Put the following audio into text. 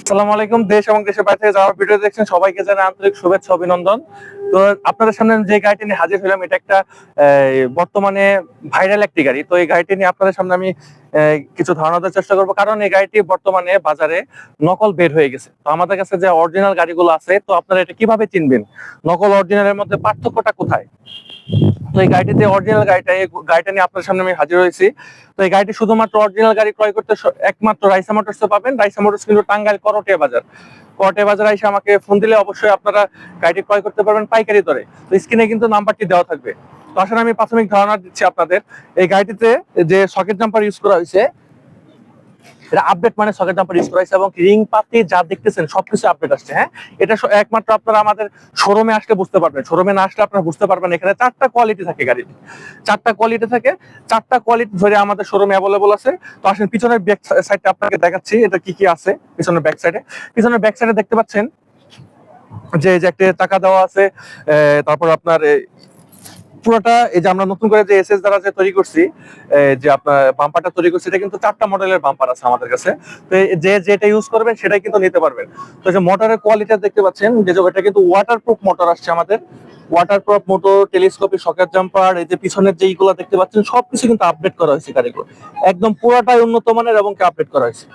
আসসালামু আলাইকুম। দেশ এবং দেশের বাইরে থেকে যারা ভিডিও দেখছেন সবাইকে জানাই আন্তরিক শুভেচ্ছা অভিনন্দন। তো আপনাদের সামনে যে গাড়িটি নিয়ে হাজির হলাম এটা একটা বর্তমানে ভাইরাল একটি গাড়ি। তো এই গাড়িটি নিয়ে আপনাদের সামনে আমি কিছু ধারণা দেওয়ার চেষ্টা করবো, কারণ এই গাড়িটি বর্তমানে বাজারে নকল বের হয়ে গেছে। তো আমাদের কাছে যে অরিজিনাল গাড়িগুলো আছে, তো আপনারা এটা কিভাবে চিনবেন, নকল অরিজিনালের মধ্যে পার্থক্যটা কোথায়? তো এই গাড়িটিতে অরিজিনাল গাড়িটা নিয়ে আপনার সামনে আমি হাজির হয়েছি। তো এই গাড়িটি শুধুমাত্র অরিজিনাল গাড়ি ক্রয় করতে একমাত্র রাইসা মোটরসে পাবেন। রাইসা মোটরস কিন্তু টাঙ্গাইল করটিয়া বাজারে এসে আমাকে ফোন দিলে অবশ্যই আপনারা গাড়িটি ক্রয় করতে পারবেন পাইকারি দরে। তো স্ক্রিনে কিন্তু নাম্বারটি দেওয়া থাকবে। তো আসলে আমি প্রাথমিক ধারণা দিচ্ছি আপনাদের। এই গাড়িটিতে যে সকেট জাম্পার ইউজ করা হয়েছে, এটা আপডেট মানে সকেট জাম্পার ইউজ করা হয়েছে, এবং রিং পাতি যা দেখতেছেন সবকিছু আপডেট আসছে। হ্যাঁ, এটা একমাত্র আপনারা আমাদের শোরুমে আসলে বুঝতে পারবেন। শোরুমে না আসলে আপনারা বুঝতে পারবেন। এখানে চারটা কোয়ালিটি থাকে গাড়িটি, চারটা কোয়ালিটি থাকে, চারটা কোয়ালিটি ধরে আমাদের শোরুমে অ্যাভেলেবল আছে। তো আসলে পিছনের ব্যাক সাইডটা আপনাকে দেখাচ্ছি এটা কি কি আছে। পিছনের ব্যাক সাইডে দেখতে পাচ্ছেন যে একটা টাকা দেওয়া আছে। তারপর আপনার পুরোটা এই যে আমরা নতুন করে যে এসএস দ্বারা যে তৈরি করছি, যে আপনার বাম্পারটা তৈরি করছি, এটা কিন্তু চারটা মডেলের বাম্পার আছে আমাদের কাছে। তো যে যেটা ইউজ করবেন সেটাই কিন্তু নিতে পারবেন। তো যে মোটরের কোয়ালিটি দেখতে পাচ্ছেন, যে এটা কিন্তু ওয়াটারপ্রুফ মোটর আসছে আমাদের। Waterproof motor, telescopic socket jumper, এই যে পিছনের যেইগুলো দেখতে পাচ্ছেন সবকিছু কিন্তু আপডেট করা হয়েছে গাড়িগুলো, একদম পুরোটাই উন্নত মানের এবং আপডেট করা হয়েছে।